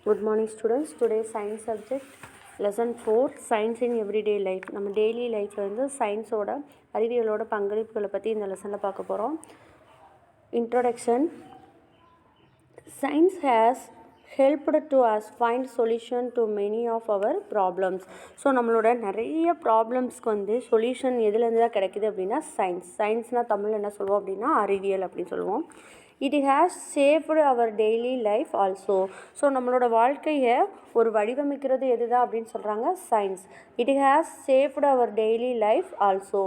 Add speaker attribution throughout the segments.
Speaker 1: Good morning students. Today science subject lesson 4 science in everyday life. நம்ம daily லைஃப்பில் வந்து சயின்ஸோட அறிவியலோட பங்களிப்புகளை பற்றி இந்த லெசனில் பார்க்க போகிறோம். Introduction. Science has helped to us find solution to many of our problems. So நம்மளோட நிறைய ப்ராப்ளம்ஸ்க்கு வந்து சொல்யூஷன் எதுலேருந்து தான் கிடைக்குது அப்படின்னா சயின்ஸ்னால் தமிழில் என்ன சொல்லுவோம் அப்படின்னா அறிவியல் அப்படின்னு சொல்லுவோம். It has shaped our daily life also. So நம்மளோட வாழ்க்கையை ஒரு வடிவமைக்கிறது எது தான் அப்படின்னு சொல்கிறாங்க science. It has shaped our daily life also.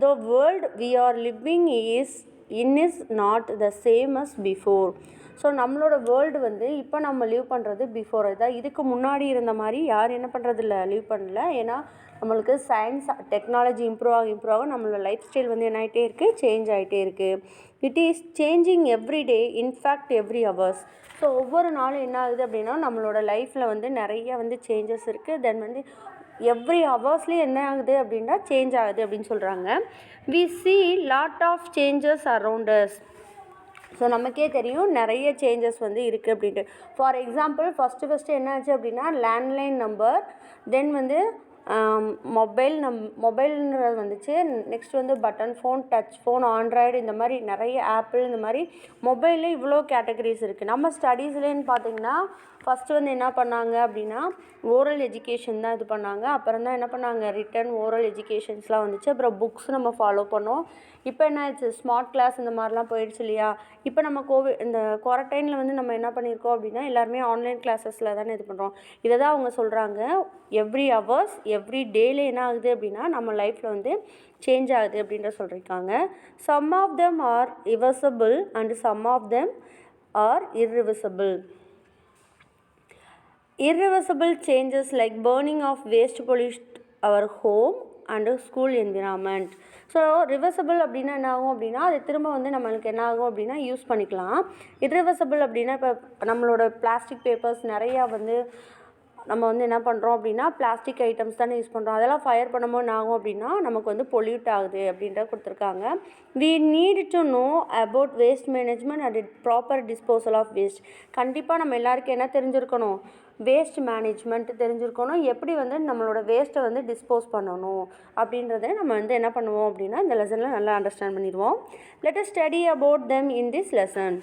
Speaker 1: The world we are living is not the same as before. So நம்மளோட வேர்ல்டு வந்து இப்போ நம்ம லீவ் பண்ணுறது பிஃபோர் தான். இதுக்கு முன்னாடி இருந்த மாதிரி யார் என்ன பண்ணுறதில்ல, லீவ் பண்ணல. ஏன்னா நம்மளுக்கு சயின்ஸ் டெக்னாலஜி இம்ப்ரூவ் ஆக நம்மளோட லைஃப் ஸ்டைல் வந்து என்ன ஆகிட்டே இருக்குது, சேஞ்ச் ஆகிட்டே இருக்குது. It is changing every day, in fact every hours. So ஒவ்வொரு நாளும் என்ன ஆகுது அப்படின்னா நம்மளோட லைஃப்பில் வந்து நிறைய வந்து சேஞ்சஸ் இருக்குது. தென் வந்து எவ்ரி ஹவர்ஸ்லேயும் என்ன ஆகுது அப்படின்னா சேஞ்ச் ஆகுது அப்படின்னு சொல்கிறாங்க. We see lot of changes around us. So நமக்கே தெரியும் நிறைய சேஞ்சஸ் வந்து இருக்குது அப்படின்ட்டு. ஃபார் எக்ஸாம்பிள் ஃபஸ்ட்டு என்ன ஆச்சு அப்படின்னா லேண்ட்லைன் நம்பர், தென் வந்து மொபைல்ன்றது வந்துச்சு. நெக்ஸ்ட் வந்து button phone, touch phone, Android, இந்த மாதிரி நிறைய ஆப்பிள், இந்த மாதிரி மொபைலில் இவ்வளோ கேட்டகரிஸ் இருக்குது. நம்ம ஸ்டடீஸ்லேன்னு பார்த்திங்கன்னா ஃபஸ்ட்டு வந்து என்ன பண்ணாங்க அப்படின்னா ஓரல் எஜுகேஷன் தான் இது பண்ணாங்க. அப்புறம் தான் என்ன பண்ணாங்க ரிட்டன் ஓரல் எஜுகேஷன்ஸ்லாம் வந்துச்சு. அப்புறம் புக்ஸ் நம்ம ஃபாலோ பண்ணோம். இப்போ என்ன ஆச்சு, ஸ்மார்ட் கிளாஸ் இந்த மாதிரிலாம் போயிடுச்சு இல்லையா. இப்போ நம்ம இந்த குவாரண்டைனில் வந்து நம்ம என்ன பண்ணியிருக்கோம் அப்படின்னா எல்லாருமே ஆன்லைன் கிளாஸஸில் தானே இது பண்ணுறோம். இதை தான் அவங்க சொல்கிறாங்க எவ்ரி ஹவர்ஸ் எவ்ரி டேல என்ன ஆகுது அப்படின்னா நம்ம லைஃப்பில் வந்து சேஞ்ச் ஆகுது அப்படின்ற சொல்லியிருக்காங்க. Some of them are reversible and some of them are irreversible. Irreversible changes like burning of waste pollute our home and school environment. So reversible அப்படின்னா என்ன ஆகும் அப்படின்னா அது திரும்ப வந்து நம்மளுக்கு என்ன ஆகும் அப்படின்னா யூஸ் பண்ணிக்கலாம். இர்ரிவர்சபிள் அப்படின்னா இப்போ நம்மளோட பிளாஸ்டிக் பேப்பர்ஸ் நிறையா வந்து நம்ம வந்து என்ன பண்ணுறோம் அப்படின்னா பிளாஸ்டிக் ஐட்டம்ஸ் தானே யூஸ் பண்ணுறோம். அதெல்லாம் ஃபயர் பண்ணும்போது என்ன ஆகும் அப்படின்னா நமக்கு வந்து பொல்யூட் ஆகுது அப்படின்றத கொடுத்துருக்காங்க. We need to know about waste management and proper disposal of waste. கண்டிப்பாக நம்ம எல்லாருக்கும் என்ன தெரிஞ்சிருக்கணும், வேஸ்ட் மேனேஜ்மெண்ட் தெரிஞ்சிருக்கணும். எப்படி வந்து நம்மளோட வேஸ்ட்டை வந்து டிஸ்போஸ் பண்ணணும் அப்படின்றத நம்ம வந்து என்ன பண்ணுவோம் அப்படின்னா இந்த லெசனில் நல்லா அண்டர்ஸ்டாண்ட் பண்ணிடுவோம். Let us study about them in this lesson.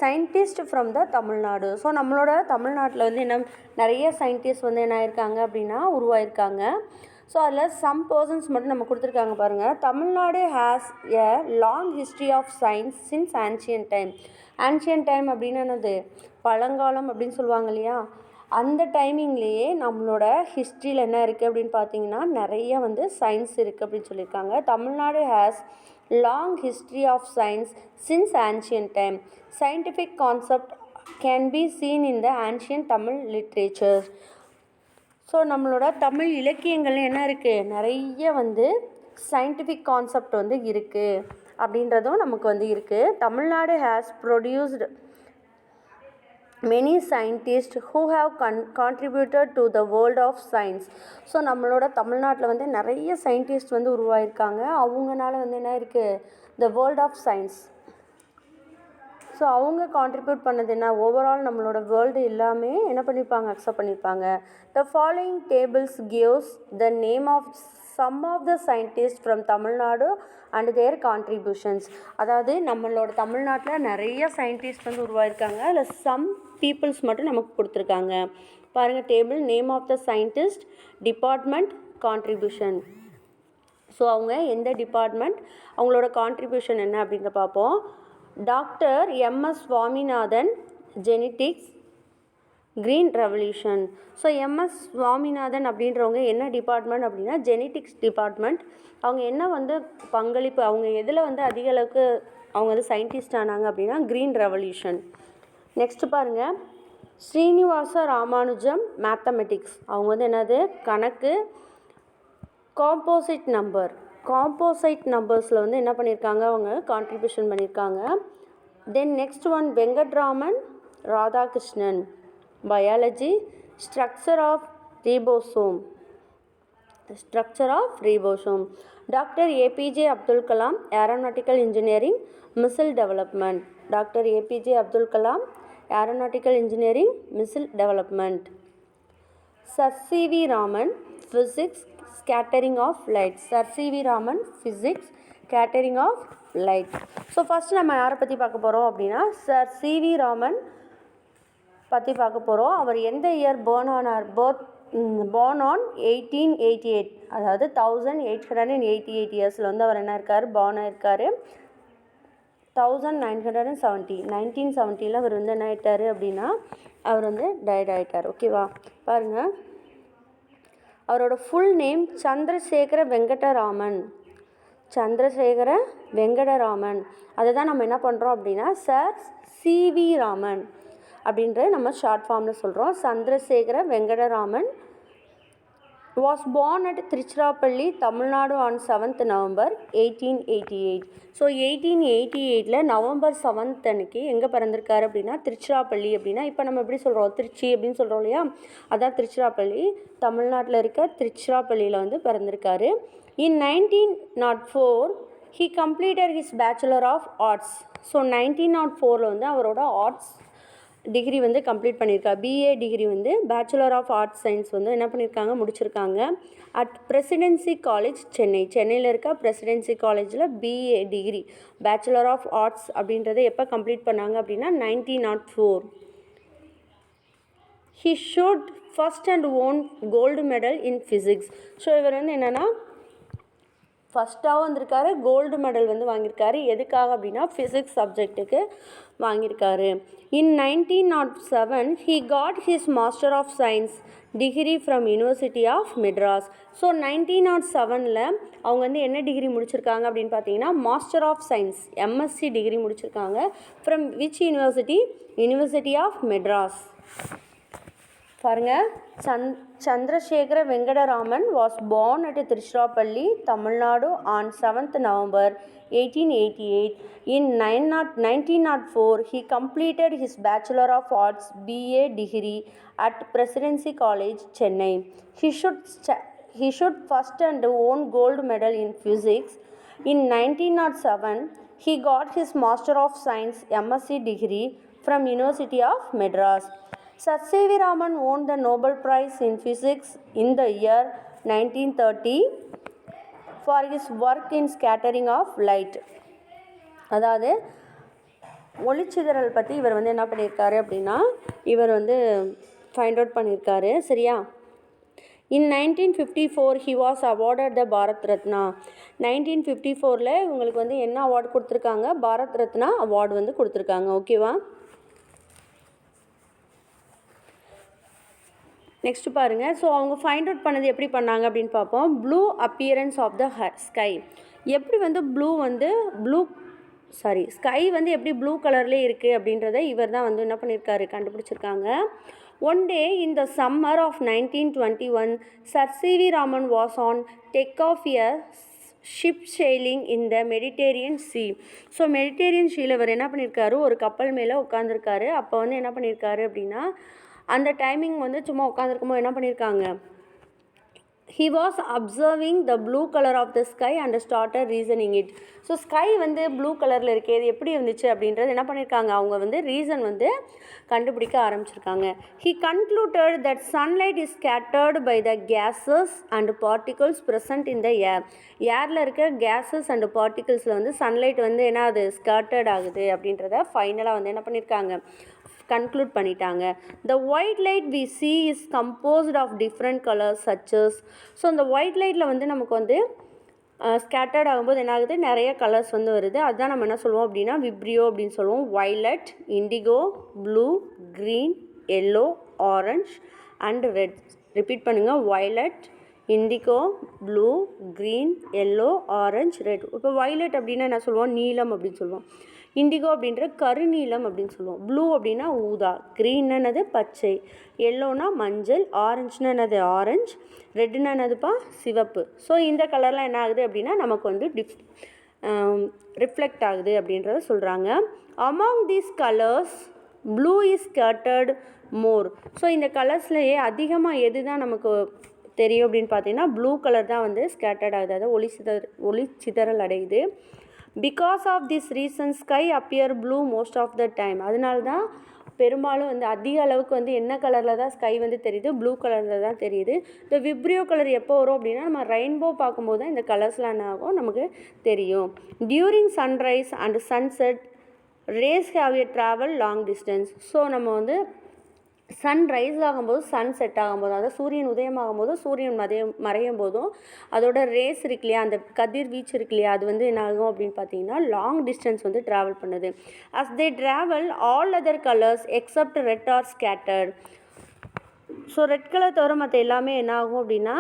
Speaker 1: Scientist from the Tamil Nadu. So நம்மளோட தமிழ்நாட்டில் வந்து என்ன நிறைய சயின்டிஸ்ட் வந்து என்ன ஆயிருக்காங்க அப்படின்னா உருவாயிருக்காங்க. ஸோ அதில் சம் பர்சன்ஸ் மட்டும் நம்ம கொடுத்துருக்காங்க பாருங்கள். Tamil Nadu has a long history of science since ancient time. Ancient time அப்படின்னு என்னது, பழங்காலம் அப்படின்னு சொல்லுவாங்க இல்லையா. அந்த டைமிங்லேயே நம்மளோட ஹிஸ்ட்ரியில் என்ன இருக்குது அப்படின்னு பார்த்தீங்கன்னா நிறைய வந்து சயின்ஸ் இருக்குது அப்படின்னு சொல்லியிருக்காங்க. Tamil Nadu has long history of science since ancient time. Scientific concept can be seen in the ancient Tamil literature. So நம்மளோட தமிழ் இலக்கியங்கள் என்ன இருக்குது, நிறைய வந்து சயின்டிஃபிக் கான்செப்ட் வந்து இருக்குது அப்படின்றதும் நமக்கு வந்து இருக்குது. Tamil Nadu has produced many scientists who have contributed to the world of science. So நம்மளோட தமிழ்நாட்டில் வந்து நிறைய சயின்டிஸ்ட் வந்து உருவாயிருக்காங்க. அவங்கனால வந்து என்ன இருக்குது, the world of science. So அவங்க கான்ட்ரிபியூட் பண்ணது என்ன, ஓவரால் நம்மளோட வேர்ல்டு எல்லாமே என்ன பண்ணியிருப்பாங்க, அக்செப்ட் பண்ணியிருப்பாங்க. The following tables gives the name of some of the scientist from Tamil Nadu and their contributions. அதாவது நம்மளோட தமிழ்நாட்டில் நிறைய சயின்டிஸ்ட் வந்து உருவாயிருக்காங்க. அதில் சம் பீப்புள்ஸ் மட்டும் நமக்கு கொடுத்துருக்காங்க பாருங்கள். Table name of the scientist, department, contribution. So அவங்க எந்த டிபார்ட்மெண்ட், அவங்களோட கான்ட்ரிபியூஷன் என்ன அப்படின்ற பார்ப்போம். Doctor MS Swaminathan, genetics, green revolution. So MS Swaminathan அப்படின்றவங்க என்ன டிபார்ட்மெண்ட் அப்படின்னா ஜெனட்டிக்ஸ் டிபார்ட்மெண்ட். அவங்க என்ன வந்து பங்களிப்பு, அவங்க எதில் வந்து அதிக அளவுக்கு அவங்க வந்து சயின்டிஸ்ட் ஆனாங்க அப்படின்னா க்ரீன் ரெவல்யூஷன். நெக்ஸ்ட்டு பாருங்கள், ஸ்ரீனிவாச ராமானுஜம், மேத்தமெட்டிக்ஸ். அவங்க வந்து என்னது கணக்கு. காம்போசிட் நம்பர்ஸில் வந்து என்ன பண்ணியிருக்காங்க, அவங்க கான்ட்ரிபியூஷன் பண்ணியிருக்காங்க. Then next one Venkatraman Radhakrishnan, biology. Structure of ribosome. Doctor APJ Abdul Kalam, aeronautical engineering, missile development. Doctor APJ Abdul Kalam, aeronautical engineering, missile development. Sir CV Raman, physics, scattering of light. Sir CV Raman, physics, scattering of light. So first நம்ம யாரை பற்றி பார்க்க போகிறோம் அப்படின்னா sir CV Raman பற்றி பார்க்க போகிறோம். அவர் எந்த இயர் born on 1888, அதாவது 1888 இயர்ஸில் வந்து அவர் என்ன இருக்கார், born ஆயிருக்கார். 1970 அவர் வந்து என்ன ஆகிட்டார் அப்படின்னா அவர் வந்து டயட் ஆகிட்டார். ஓகேவா, பாருங்கள். அவரோட ஃபுல் நேம் சந்திரசேகர வெங்கடராமன். சந்திரசேகர வெங்கடராமன். அதை தான் நம்ம என்ன பண்ணுறோம் அப்படின்னா சர் சிவி ராமன் அப்படின்ற நம்ம ஷார்ட் ஃபார்மில் சொல்கிறோம். Chandrasekhara Venkataraman was born at Tiruchirappalli, Tamil Nadu on 7th November 1888. So 1888 நவம்பர் 7 அன்னைக்கு எங்கே பிறந்திருக்காரு அப்படின்னா திருச்சிராப்பள்ளி. அப்படின்னா இப்போ நம்ம எப்படி சொல்கிறோம், திருச்சி அப்படின்னு சொல்கிறோம் இல்லையா, அதான் திருச்சிராப்பள்ளி. தமிழ்நாட்டில் இருக்க திருச்சிராப்பள்ளியில் வந்து பிறந்திருக்காரு. In 1904 he completed his Bachelor of Arts. So 1904 வந்து அவரோட ஆர்ட்ஸ் டிகிரி வந்து கம்ப்ளீட் பண்ணியிருக்காங்க. பிஏ டிகிரி வந்து பேச்சுலர் ஆஃப் ஆர்ட்ஸ் சயின்ஸ் வந்து என்ன பண்ணியிருக்காங்க, முடிச்சிருக்காங்க. At presidency college Chennai. சென்னையில் இருக்க பிரசிடென்சி காலேஜில் BA degree bachelor of arts அப்படின்றத எப்போ கம்ப்ளீட் பண்ணாங்க அப்படின்னா 1904. He showed first and won gold medal in physics. So இவர் வந்து என்னென்னா ஃபஸ்ட்டாகவும் வந்திருக்காரு, கோல்டு மெடல் வந்து வாங்கியிருக்காரு. எதுக்காக அப்படின்னா ஃபிசிக்ஸ் சப்ஜெக்ட்டுக்கு வாங்கியிருக்காரு. In 1907 he got his master of science degree from university of Madras. So 1907 அவங்க வந்து என்ன டிகிரி முடிச்சிருக்காங்க அப்படின்னு பார்த்தீங்கன்னா master of science MSc degree முடிச்சிருக்காங்க. From which university, university of Madras. பாருங்கள், Chandrasekhara Venkataraman was born at Tiruchirappalli, Tamil Nadu on 7th November 1888. In 1904 he completed his Bachelor of Arts BA degree at Presidency College, Chennai. He should first and won gold medal in physics. In 1907 he got his Master of Science MSc degree from University of Madras. Sir C.V. Raman won the Nobel Prize in Physics in the year 1930 for his work in scattering of light. அதாவது ஒளிச்சிதறல் பற்றி இவர் வந்து என்ன பண்ணியிருக்காரு அப்படின்னா இவர் வந்து find out பண்ணியிருக்காரு. சரியா. In 1954 he was awarded the Bharat Ratna. 1954 இவங்களுக்கு வந்து என்ன அவார்டு கொடுத்துருக்காங்க, பாரத் ரத்னா அவார்டு வந்து கொடுத்துருக்காங்க. ஓகேவா. நெக்ஸ்ட் பாருங்கள். ஸோ அவங்க ஃபைண்ட் அவுட் பண்ணது எப்படி பண்ணாங்க அப்படின்னு பார்ப்போம். Blue appearance of the sky. எப்படி வந்து ஸ்கை வந்து எப்படி ப்ளூ கலர்லேயே இருக்குது அப்படின்றத இவர் தான் வந்து என்ன பண்ணியிருக்காரு, கண்டுபிடிச்சிருக்காங்க. One day in the summer of 1921 Sir C.V. Raman was on deck of a ship sailing in the Mediterranean Sea. So Mediterranean சீல இவர் என்ன பண்ணியிருக்காரு, ஒரு கப்பல் மேலே உட்காந்துருக்காரு. அப்போ வந்து என்ன பண்ணியிருக்காரு அப்படின்னா அந்த டைமிங் வந்து சும்மா உட்காந்துருக்கும்போது என்ன பண்ணியிருக்காங்க, he was observing the blue color of the sky and started reasoning it. So sky வந்து ப்ளூ கலரில் இருக்குது, இது எப்படி இருந்துச்சு அப்படின்றது என்ன பண்ணியிருக்காங்க, அவங்க வந்து ரீசன் வந்து கண்டுபிடிக்க ஆரம்பிச்சிருக்காங்க. He concluded that sunlight is scattered by the gases and particles present in the air. ஏரில் இருக்க கேஸஸ் அண்ட் பார்ட்டிகல்ஸில் வந்து சன்லைட் வந்து என்ன ஆகுது, ஸ்கேட்டர்ட் ஆகுது அப்படின்றத ஃபைனலாக வந்து என்ன பண்ணியிருக்காங்க, கன்க்ளூட் பண்ணிட்டாங்க. The white light we see is composed of different colors such as. So அந்த ஒயிட் லைட்டில் வந்து நமக்கு வந்து ஸ்கேட்டர்ட் ஆகும்போது என்ன ஆகுது, நிறைய கலர்ஸ் வந்து வருது. அதுதான் நம்ம என்ன சொல்லுவோம் அப்படின்னா விப்ரியோ அப்படின்னு சொல்லுவோம். Violet, indigo, blue, green, yellow, orange and red. Repeat பண்ணுங்கள். Violet, indigo, blue, green, yellow, orange, red. இப்போ வைலட் அப்படின்னா என்ன சொல்லுவோம், நீலம் அப்படின்னு சொல்லுவோம். இண்டிகோ அப்படின்ற கருநீலம் அப்படின்னு சொல்லுவோம். ப்ளூ அப்படின்னா ஊதா, க்ரீன்னா என்னது பச்சை, எல்லோனா மஞ்சள், ஆரஞ்சுனா என்னது ஆரஞ்சு, ரெட்டுனா என்னதுப்பா சிவப்பு. ஸோ இந்த கலர்லாம் என்ன ஆகுது அப்படின்னா நமக்கு வந்து ரிஃப்ளெக்ட் ஆகுது அப்படின்றத சொல்கிறாங்க. Among these colours blue is scattered more. So இந்த கலர்ஸ்லேயே அதிகமாக எது தான் நமக்கு தெரியும் அப்படின்னு பார்த்தீங்கன்னா ப்ளூ கலர் தான் வந்து ஸ்கேட்டர்ட் ஆகுது, அதாவது ஒளி சிதறல் அடையுது. Because of this reason sky appear blue most of the time. அதனால தான் பெரும்பாலும் வந்து அதிக அளவுக்கு வந்து என்ன கலரில் தான் ஸ்கை வந்து தெரியுது, ப்ளூ கலரில் தான் தெரியுது. இந்த விப்ரியோ கலர் எப்போ வரும் அப்படின்னா நம்ம ரெயின்போ பார்க்கும்போது தான் இந்த கலர்ஸ்லாம் என்ன ஆகும் நமக்கு தெரியும். During sunrise and sunset race have a travel long distance. So நம்ம வந்து சன் ரைஸ் ஆகும்போது சன் செட் ஆகும்போது, அதாவது சூரியன் உதயமாகும் போதும் சூரியன் மறையும் போதும் அதோட ரேஸ் இருக்கு இல்லையா, அந்த கதிர்வீச்சு இருக்கு இல்லையா, அது வந்து என்ன ஆகும் அப்படின்னு பார்த்தீங்கன்னா லாங் டிஸ்டன்ஸ் வந்து ட்ராவல் பண்ணுது. As they travel all other colours except red are scattered. So red colour தவிர மற்ற எல்லாமே என்ன ஆகும் அப்படின்னா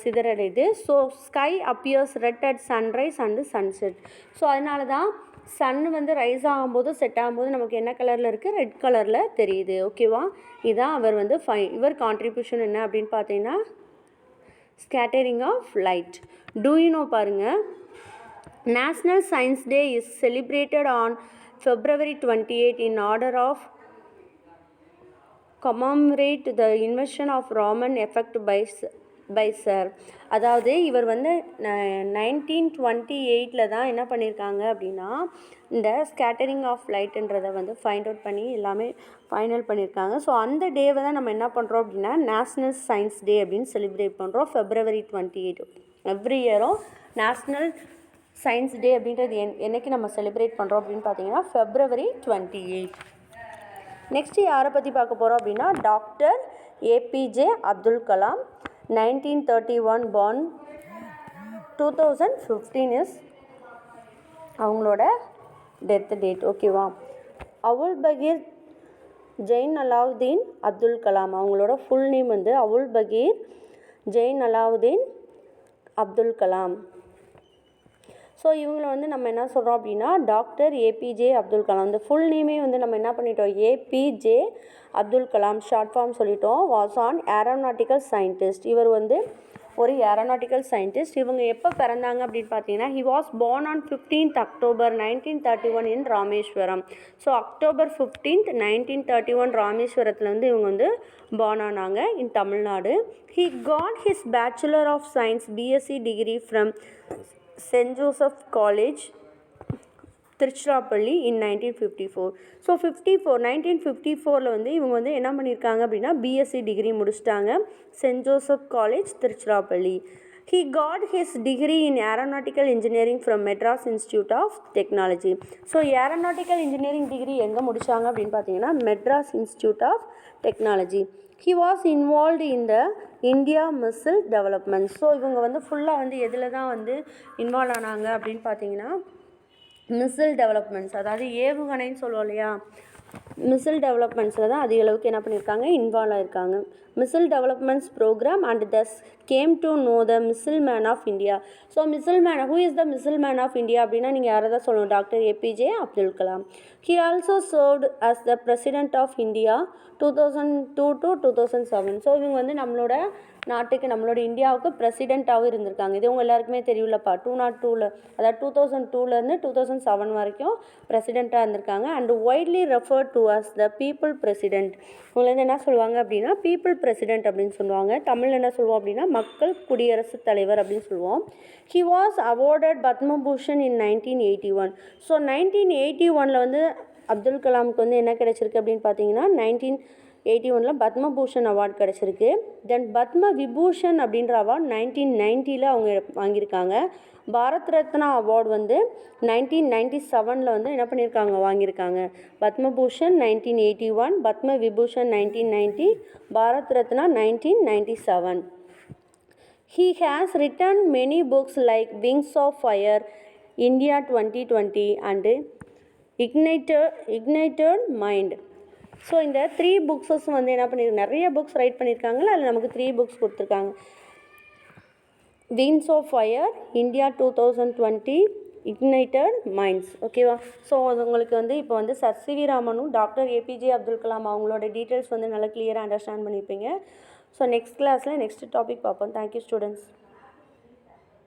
Speaker 1: சிதறடையுது. So sky appears red at sunrise and sunset. So அதனால தான் சன் வந்து ரைஸ் ஆகும்போது செட் ஆகும்போது நமக்கு என்ன கலரில் இருக்குது, ரெட் கலரில் தெரியுது. ஓகேவா, இதுதான் அவர் வந்து இவர் கான்ட்ரிபியூஷன் என்ன அப்படின்னு பார்த்தீங்கன்னா scattering of light. Do you know பாருங்கள், national science day is celebrated on February 28 in order of commemorate the invention of Raman effect by Sir. அதாவது இவர் வந்து 1928 தான் என்ன பண்ணியிருக்காங்க அப்படின்னா இந்த ஸ்கேட்டரிங் ஆஃப் லைட்டுன்றதை வந்து ஃபைண்ட் அவுட் பண்ணி எல்லாமே ஃபைனல் பண்ணியிருக்காங்க. ஸோ அந்த டேவை தான் நம்ம என்ன பண்ணுறோம் அப்படின்னா நேஷ்னல் சயின்ஸ் டே அப்படின்னு செலிப்ரேட் பண்ணுறோம் February 28. எவ்ரி இயரும் நேஷ்னல் சயின்ஸ் டே அப்படின்றது என்னைக்கு நம்ம செலிப்ரேட் பண்ணுறோம் அப்படின்னு பார்த்தீங்கன்னா February 28. நெக்ஸ்ட்டு யாரை பற்றி பார்க்க போகிறோம் அப்படின்னா doctor APJ Abdul Kalam. 1931 born, 2015 is அவங்களோட டெத் டேட். ஓகேவா, அவுல் பகீர் ஜெயின் அலாவுதீன் அப்துல் கலாம். அவங்களோட ஃபுல் நேம் வந்து அவுல் பகீர் ஜெயின் அலாவுதீன் அப்துல் கலாம். ஸோ இவங்களை வந்து நம்ம என்ன சொல்கிறோம் அப்படின்னா டாக்டர் ஏபிஜே அப்துல் கலாம். இந்த ஃபுல் நேமே வந்து நம்ம என்ன பண்ணிட்டோம், APJ Abdul Kalam short form சொல்லிட்டோம். Was an aeronautical scientist. இவர் வந்து ஒரு ஏரோநாட்டிக்கல் சயின்டிஸ்ட். இவங்க எப்போ பிறந்தாங்க அப்படின்னு பார்த்தீங்கன்னா he was born on 15th October 1931 in Rameswaram. So October 15th 1931 ராமேஸ்வரத்தில் வந்து இவங்க வந்து born ஆனாங்க in Tamil Nadu. He got his bachelor of science BSc degree from Saint Joseph College Tiruchirappalli in 1954. So 1954 வந்து இவங்க வந்து என்ன பண்ணியிருக்காங்க அப்படின்னா பிஎஸ்சி டிகிரி முடிச்சிட்டாங்க Saint Joseph College Tiruchirappalli. He got his degree in aeronautical engineering from Madras Institute of Technology. So aeronautical engineering degree எங்கே முடித்தாங்க அப்படின்னு பார்த்தீங்கன்னா Madras institute of technology. He was involved in the India missile development. ஸோ இவங்க வந்து ஃபுல்லாக வந்து எதில் தான் வந்து இன்வால்வ் ஆனாங்க அப்படின்னு பார்த்தீங்கன்னா மிசைல் டெவலப்மெண்ட்ஸ், அதாவது ஏவுகணைன்னு சொல்லுவோம் இல்லையா, மிசைல் டெவலப்மெண்ட்ஸில் தான் அதிக அளவுக்கு என்ன பண்ணியிருக்காங்க, இன்வால்வ் ஆகிருக்காங்க. Missile developments programme and thus came to know the missile man of India. So missile man, who is the missile man of India அப்படின்னா நீங்கள் யாரை தான் சொல்லணும், doctor APJ Abdul Kalam. He also served as the president of India 2002 to 2007. ஸோ இவங்க வந்து நம்மளோட நாட்டுக்கு, நம்மளோட இந்தியாவுக்கு பிரசிடெண்ட்டாகவும் இருந்திருக்காங்க. இது உங்கள் எல்லாருக்குமே தெரியும்லப்பா. 2002 அதாவது 2002 2007 வரைக்கும் பிரசிடெண்ட்டாக இருந்திருக்காங்க. And ஒய்ட்லி referred to us the people president. இவங்க வந்து என்ன சொல்லுவாங்க அப்படின்னா பீப்புள் பிரசிடெண்ட் அப்படின்னு சொல்லுவாங்க. தமிழ் என்ன சொல்லுவோம் அப்படின்னா மக்கள் குடியரசுத் தலைவர் அப்படின்னு சொல்லுவோம். He was awarded Padma Bhushan in 1981. So 1981 வந்து அப்துல் கலாமுக்கு வந்து என்ன கிடைச்சிருக்கு அப்படின்னு பார்த்தீங்கன்னா 1981 பத்மபூஷன் அவார்டு கிடச்சிருக்கு. தென் பத்ம விபூஷன் அப்படின்ற அவார்டு 1990 அவங்க வாங்கியிருக்காங்க. பாரத் ரத்னா அவார்டு வந்து 1997 வந்து என்ன பண்ணியிருக்காங்க, வாங்கியிருக்காங்க. Padma Bhushan 1981, Padma Vibhushan 1990, Bharat Ratna 1997. He has written many books like Wings of Fire, India 2020 and Ignited Mind. So இந்த 3 புக்ஸஸ் வந்து என்ன பண்ணியிருக்காங்க, நிறைய புக்ஸ் ரைட் பண்ணியிருக்காங்களா, அதில் நமக்கு 3 புக்ஸ் கொடுத்துருக்காங்க. Wings of fire, India 2020, ignited minds. ஓகேவா. ஸோ அது உங்களுக்கு வந்து இப்போ வந்து சர் சிவி ராமனும் டாக்டர் ஏபிஜே அப்துல் கலாம் அவங்களோட டீட்டெயில்ஸ் வந்து நல்லா கிளியராக அண்டர்ஸ்டாண்ட் பண்ணியிருப்பீங்க. ஸோ நெக்ஸ்ட் கிளாஸில் நெக்ஸ்ட் டாபிக் பார்ப்போம். Thank you students.